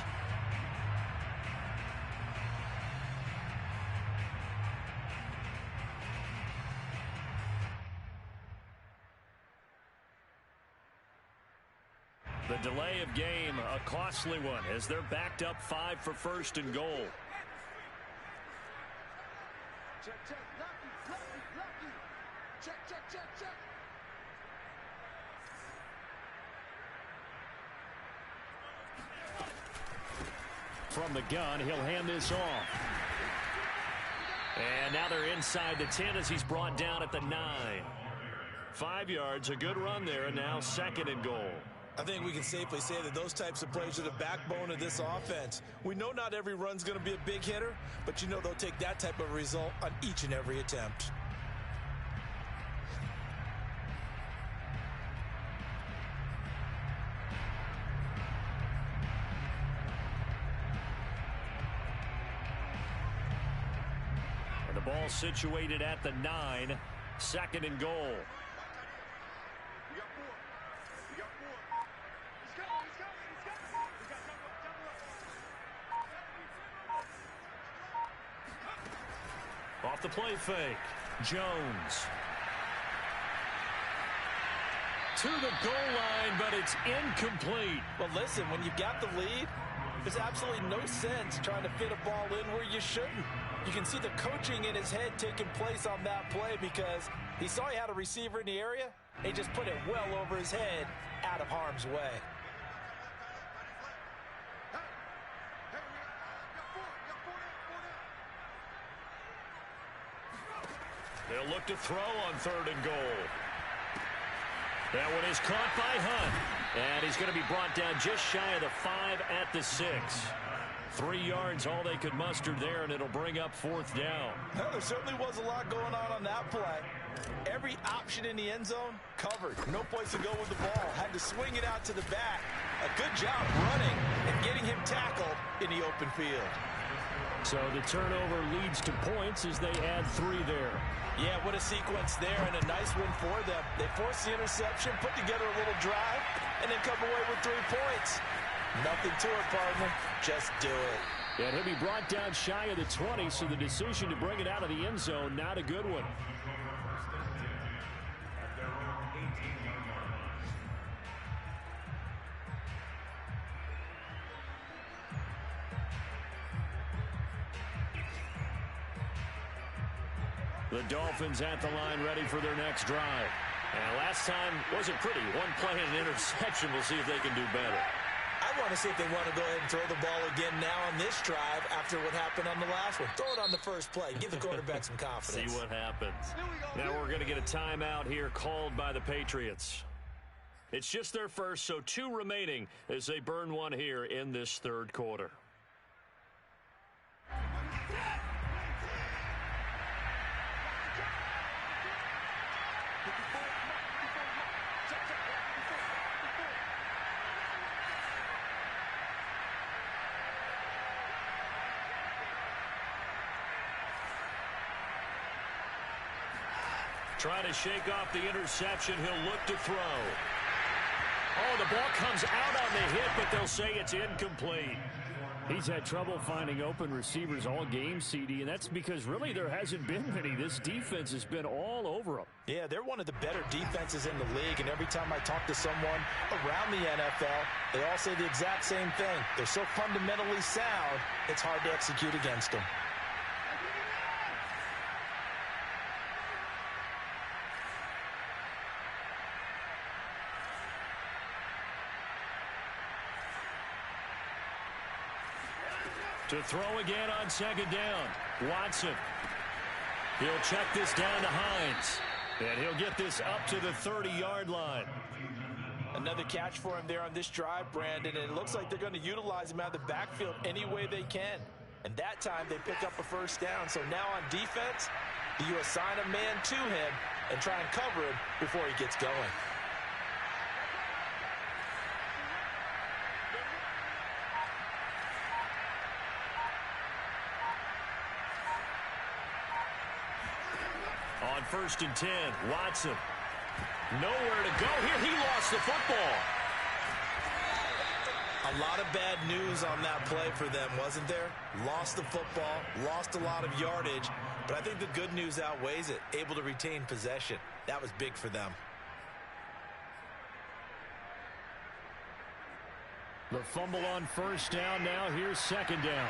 The delay of game, a costly one, as they're backed up 5 for 1st and goal. Check, check, lucky. Check, check, check, check. From the gun, he'll hand this off. And now they're inside the 10 as he's brought down at the 9. 5 yards, a good run there, and now 2nd and goal. I think we can safely say that those types of plays are the backbone of this offense. We know not every run's going to be a big hitter, but you know they'll take that type of result on each and every attempt. And the ball situated at the 9, 2nd and goal. Off the play fake, Jones. To the goal line, but it's incomplete. Well, listen, when you've got the lead, there's absolutely no sense trying to fit a ball in where you shouldn't. You can see the coaching in his head taking place on that play because he saw he had a receiver in the area, and he just put it well over his head out of harm's way. They'll look to throw on 3rd and goal. That one is caught by Hunt. And he's going to be brought down just shy of the 5 at the 6. 3 yards, all they could muster there, and it'll bring up 4th down. Well, there certainly was a lot going on that play. Every option in the end zone covered. No place to go with the ball. Had to swing it out to the back. A good job running and getting him tackled in the open field. So the turnover leads to points as they add 3 there. Yeah, what a sequence there, and a nice win for them. They forced the interception, put together a little drive, and then come away with 3 points. Nothing to it, partner. Just do it. And he'll be brought down shy of the 20, so the decision to bring it out of the end zone, not a good one. The Dolphins at the line ready for their next drive. And last time wasn't pretty. One play and an interception. We'll see if they can do better. I want to see if they want to go ahead and throw the ball again now on this drive after what happened on the last one. Throw it on the first play. Give the quarterback some confidence. See what happens. Now we're going to get a timeout here called by the Patriots. It's just their first, so 2 remaining as they burn one here in this third quarter. Trying to shake off the interception. He'll look to throw. Oh, the ball comes out on the hit, but they'll say it's incomplete. He's had trouble finding open receivers all game, CD, and that's because really there hasn't been many. This defense has been all over them. Yeah, they're one of the better defenses in the league, and every time I talk to someone around the NFL, they all say the exact same thing. They're so fundamentally sound, it's hard to execute against them. To throw again on second down. Watson. He'll check this down to Hines. And he'll get this up to the 30-yard line. Another catch for him there on this drive, Brandon. And it looks like they're going to utilize him out of the backfield any way they can. And that time they pick up a first down. So now on defense, you assign a man to him and try and cover him before he gets going. On 1st and 10, Watson. Nowhere to go here. He lost the football. A lot of bad news on that play for them, wasn't there? Lost the football, lost a lot of yardage, but I think the good news outweighs it. Able to retain possession. That was big for them. The fumble on first down now. Here's second down.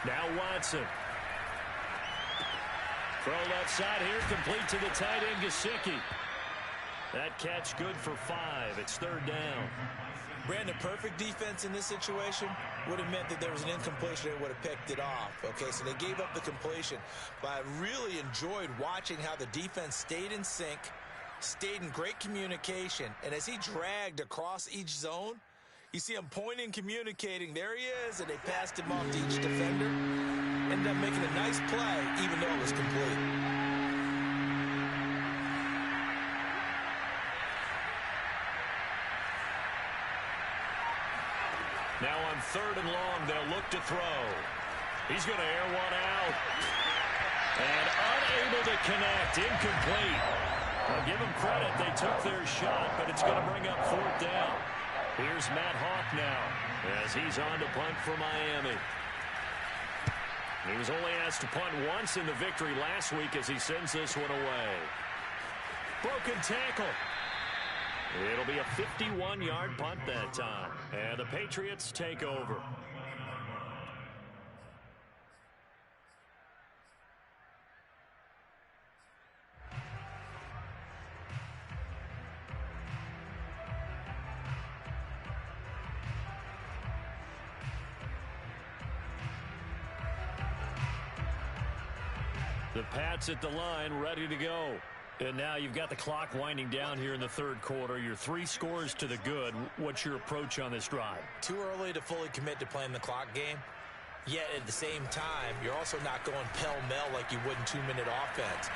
Now Watson. Throw left side here, complete to the tight end, Gesicki. That catch good for 5. It's 3rd down. Brandon, perfect defense in this situation would have meant that there was an incompletion that would have picked it off. Okay, so they gave up the completion. But I really enjoyed watching how the defense stayed in sync, stayed in great communication, and as he dragged across each zone, you see him pointing, communicating. There he is, and they passed him off to each defender. Ended up making a nice play, even though it was complete. Now on 3rd and long, they'll look to throw. He's going to air one out. And unable to connect. Incomplete. I'll give them credit. They took their shot, but it's going to bring up 4th down. Here's Matt Hawk now as he's on to punt for Miami. He was only asked to punt once in the victory last week as he sends this one away. Broken tackle. It'll be a 51-yard punt that time. And the Patriots take over. The Pats at the line, ready to go. And now you've got the clock winding down here in the third quarter. You're 3 scores to the good. What's your approach on this drive? Too early to fully commit to playing the clock game. Yet at the same time, you're also not going pell-mell like you would in 2-minute offense.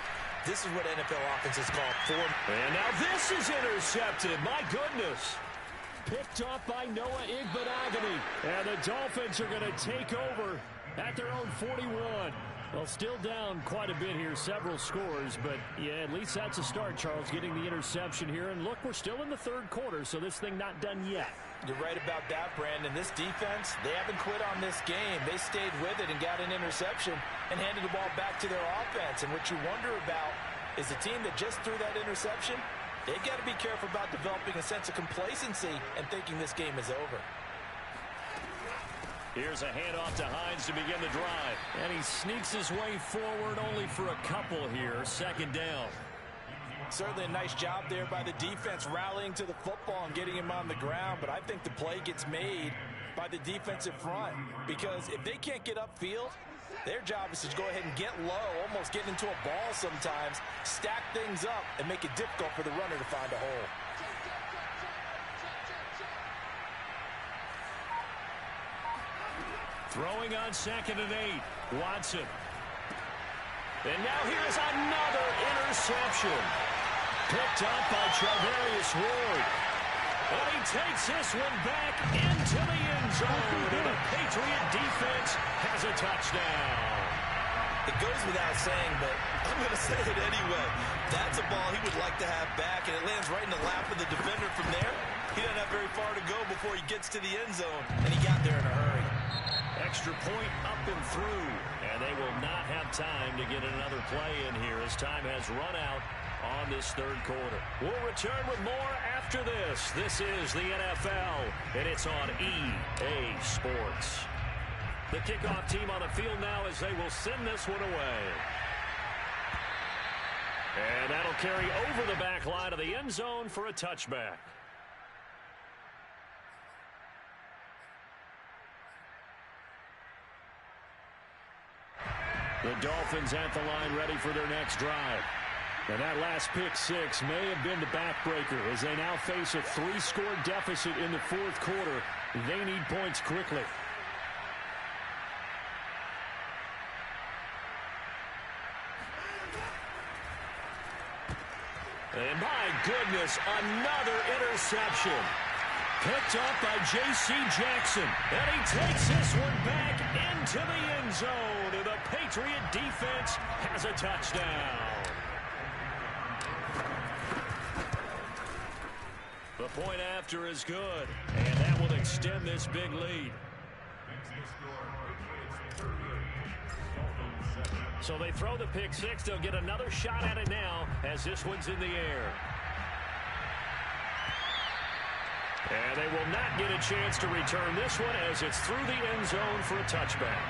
This is what NFL offenses call forward. And now this is intercepted. My goodness. Picked off by Noah Igbenogany. And the Dolphins are going to take over at their own 41. Well, still down quite a bit here, several scores, but yeah, at least that's a start, Charles, getting the interception here. And look, we're still in the third quarter, so this thing not done yet. You're right about that, Brandon. This defense, they haven't quit on this game. They stayed with it and got an interception and handed the ball back to their offense. And what you wonder about is the team that just threw that interception, They got to be careful about developing a sense of complacency and thinking this game is over. Here's a handoff to Hines to begin the drive. And he sneaks his way forward only for a couple here. Second down. Certainly a nice job there by the defense rallying to the football and getting him on the ground. But I think the play gets made by the defensive front, because if they can't get upfield, their job is to go ahead and get low, almost get into a ball sometimes, stack things up, and make it difficult for the runner to find a hole. Throwing on 2nd and 8. Watson. And now here's another interception. Picked up by Charvarius Ward. And he takes this one back into the end zone. And the Patriot defense has a touchdown. It goes without saying, but I'm going to say it anyway. That's a ball he would like to have back, and it lands right in the lap of the defender from there. He doesn't have very far to go before he gets to the end zone, and he got there in a hurry. Extra point up and through, and they will not have time to get another play in here as time has run out on this third quarter. We'll return with more after this. This is the NFL, and it's on EA Sports. The kickoff team on the field now as they will send this one away. And that'll carry over the back line of the end zone for a touchback. The Dolphins at the line ready for their next drive. And that last pick six may have been the backbreaker as they now face a 3-score deficit in the fourth quarter. They need points quickly. And my goodness, another interception. Picked up by J.C. Jackson. And he takes this one back into the end zone. And the Patriot defense has a touchdown. The point after is good. And that will extend this big lead. So they throw the pick six. They'll get another shot at it now as this one's in the air. And they will not get a chance to return this one as it's through the end zone for a touchback.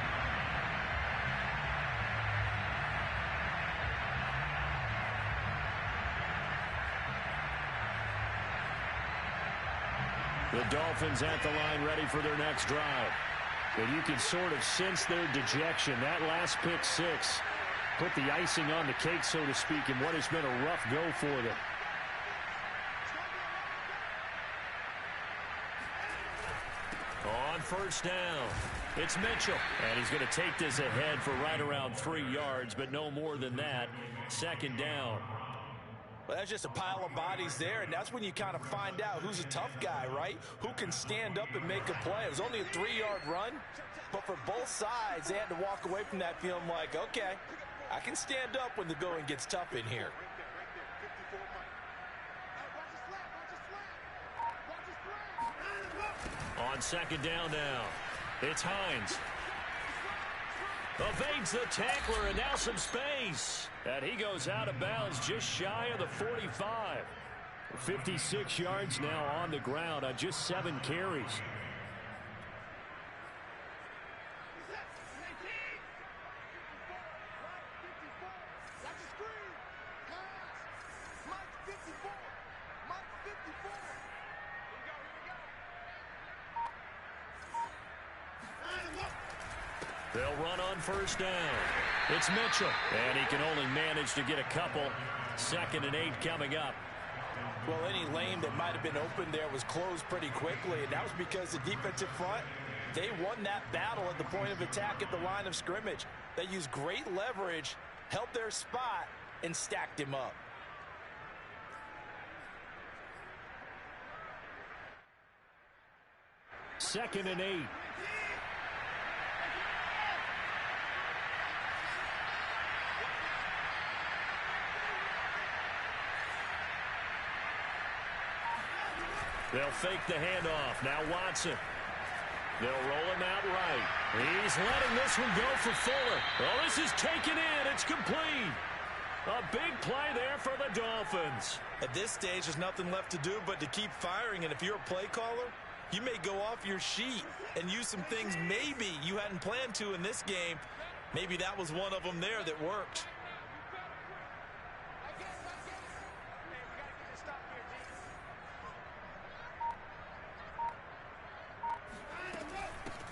The Dolphins at the line ready for their next drive. And you can sort of sense their dejection. That last pick six put the icing on the cake, so to speak, in what has been a rough go for them. On first down, it's Mitchell. And he's going to take this ahead for right around 3 yards, but no more than that. Second down. Well, that's just a pile of bodies there, and that's when you kind of find out who's a tough guy, right? Who can stand up and make a play. It was only a 3-yard run, but for both sides, they had to walk away from that feeling like, okay, I can stand up when the going gets tough in here. On second down now, it's Hines. Evades the tackler, and now some space. And he goes out of bounds just shy of the 45. 56 yards now on the ground on just 7 carries. They'll run on first down. It's Mitchell. And he can only manage to get a couple. 2nd and 8 coming up. Well, any lane that might have been open there was closed pretty quickly, and that was because the defensive front, they won that battle at the point of attack at the line of scrimmage. They used great leverage, held their spot, and stacked him up. Second and 8. They'll fake the handoff. Now Watson. They'll roll him out right. He's letting this one go for Fuller. Well, this is taken in. It's complete. A big play there for the Dolphins. At this stage, there's nothing left to do but to keep firing. And if you're a play caller, you may go off your sheet and use some things maybe you hadn't planned to in this game. Maybe that was one of them there that worked.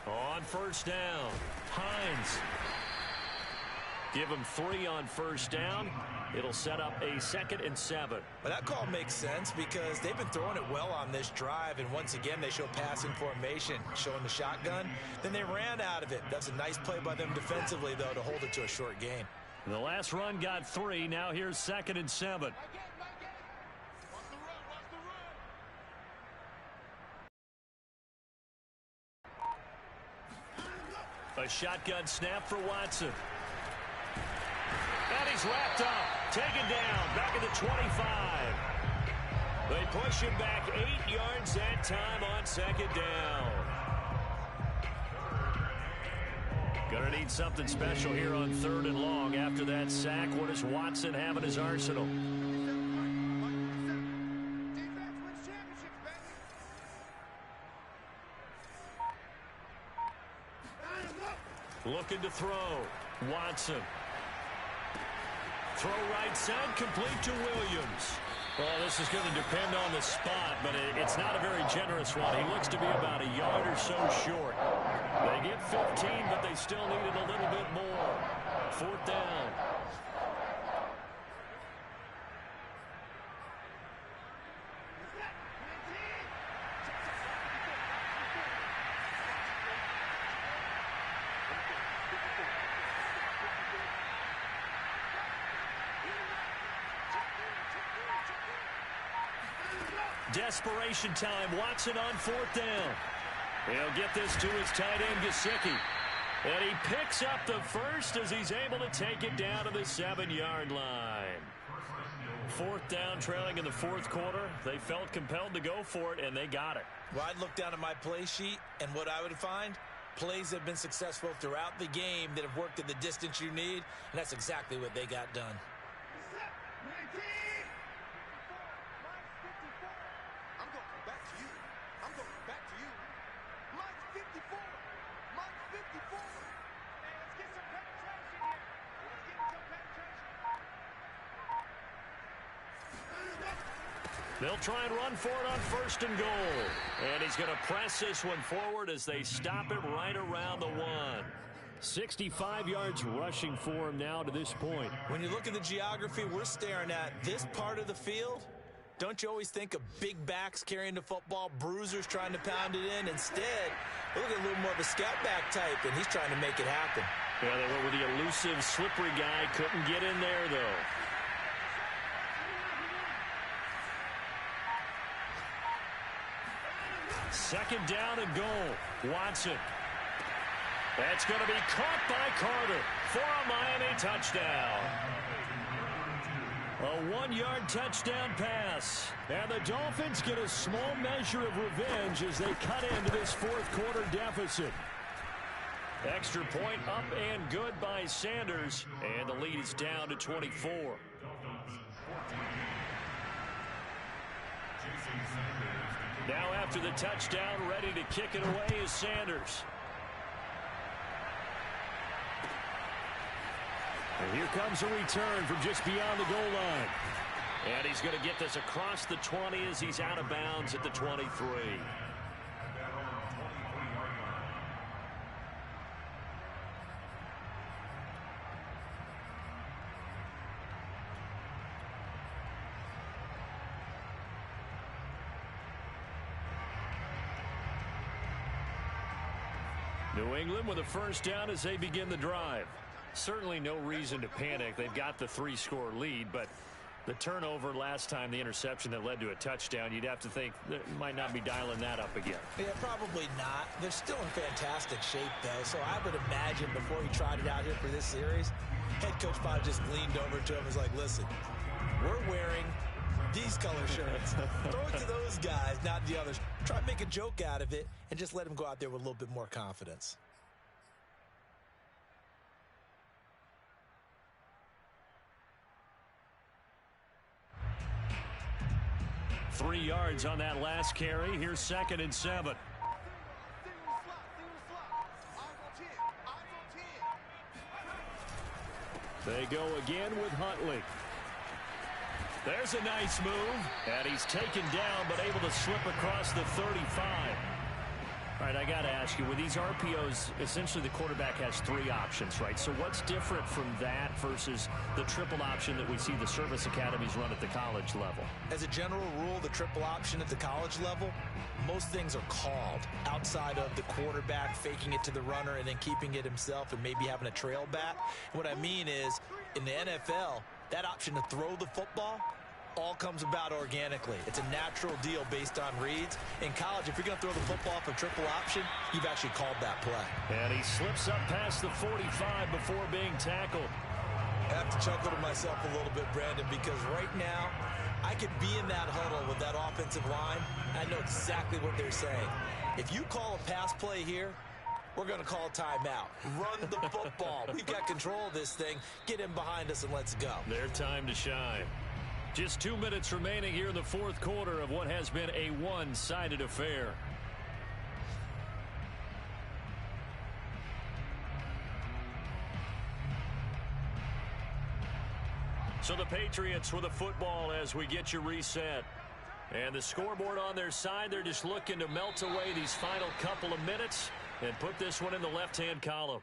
On first down, Hines. Give him 3 on first down. It'll set up a 2nd and 7. But that call makes sense because they've been throwing it well on this drive, and once again they show passing formation, showing the shotgun. Then they ran out of it. That's a nice play by them defensively, though, to hold it to a short gain. The last run got 3. Now here's 2nd and 7. A shotgun snap for Watson. And he's wrapped up. Taken down. Back at the 25. They push him back 8 yards that time on 2nd down. Gonna need something special here on 3rd and long. After that sack, what does Watson have in his arsenal? Looking to throw. Watson. Throw right side, complete to Williams. Well, this is going to depend on the spot, but it's not a very generous one. He looks to be about a yard or so short. They get 15, but they still needed a little bit more. 4th down. Desperation time. Watson on 4th down. He'll get this to his tight end, Gesicki. And he picks up the first as he's able to take it down to the 7-yard line. 4th down, trailing in the 4th quarter. They felt compelled to go for it, and they got it. Well, I'd look down at my play sheet, and what I would find, plays that have been successful throughout the game that have worked at the distance you need, and that's exactly what they got done. They'll try and run for it on 1st and goal. And he's going to press this one forward as they stop it right around the 1. 65 yards rushing for him now to this point. When you look at the geography we're staring at, this part of the field, don't you always think of big backs carrying the football, bruisers trying to pound it in? Instead, look at a little more of a scout back type, and he's trying to make it happen. Yeah, they went with the elusive, slippery guy. Couldn't get in there, though. Second down and goal. Watson. That's going to be caught by Carter for a Miami touchdown. A 1-yard touchdown pass. And the Dolphins get a small measure of revenge as they cut into this 4th quarter deficit. Extra point up and good by Sanders. And the lead is down to 24. Now after the touchdown, ready to kick it away is Sanders. And here comes a return from just beyond the goal line. And he's going to get this across the 20 as he's out of bounds at the 23. New England with a first down as they begin the drive. Certainly no reason to panic. They've got the 3-score lead, but the turnover last time, the interception that led to a touchdown, you'd have to think they might not be dialing that up again. Yeah, probably not. They're still in fantastic shape, though, so I would imagine before he tried it out here for this series, head coach probably just leaned over to him and was like, listen, we're wearing these color shirts. Throw it to those guys, not the others. Try to make a joke out of it and just let him go out there with a little bit more confidence. 3 yards on that last carry. Here's 2nd and 7. They go again with Huntley. There's a nice move, and he's taken down but able to slip across the 35. All right, I got to ask you, with these RPOs, essentially the quarterback has 3 options, right? So what's different from that versus the triple option that we see the service academies run at the college level? As a general rule, the triple option at the college level, most things are called outside of the quarterback faking it to the runner and then keeping it himself and maybe having a trail back. What I mean is, in the NFL, that option to throw the football all comes about organically. It's a natural deal based on reads. In college, if you're going to throw the football off a triple option, you've actually called that play. And he slips up past the 45 before being tackled. I have to chuckle to myself a little bit, Brandon, because right now I could be in that huddle with that offensive line. I know exactly what they're saying. If you call a pass play here, we're going to call a timeout. Run the football. We've got control of this thing. Get in behind us and let's go. Their time to shine. Just 2 minutes remaining here in the 4th quarter of what has been a one-sided affair. So the Patriots with the football as we get you reset. And the scoreboard on their side, they're just looking to melt away these final couple of minutes and put this one in the left-hand column.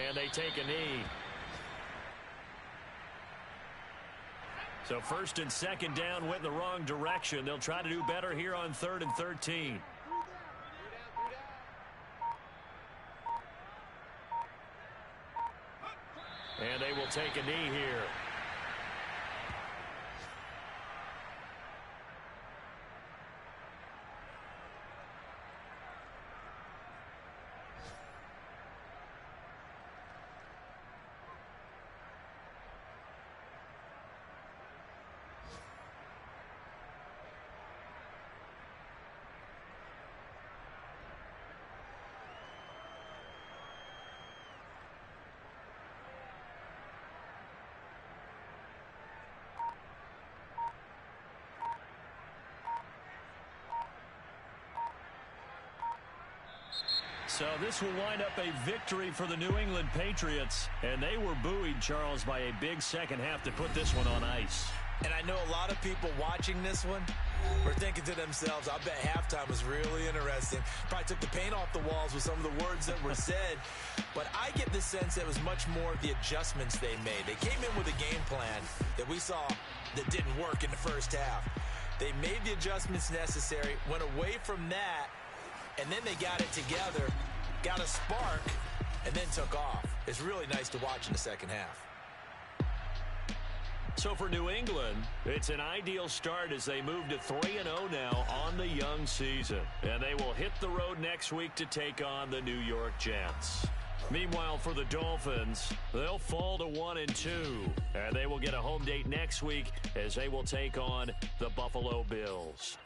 And they take a knee. So 1st and 2nd down went in the wrong direction. They'll try to do better here on 3rd and 13. And they will take a knee here. So this will wind up a victory for the New England Patriots. And they were buoyed, Charles, by a big second half to put this one on ice. And I know a lot of people watching this one were thinking to themselves, I bet halftime was really interesting. Probably took the paint off the walls with some of the words that were said. But I get the sense that it was much more of the adjustments they made. They came in with a game plan that we saw that didn't work in the first half. They made the adjustments necessary, went away from that, and then they got it together, got a spark, and then took off. It's really nice to watch in the second half. So for New England, it's an ideal start as they move to 3-0 now on the young season. And they will hit the road next week to take on the New York Jets. Meanwhile, for the Dolphins, they'll fall to 1-2. And they will get a home date next week as they will take on the Buffalo Bills.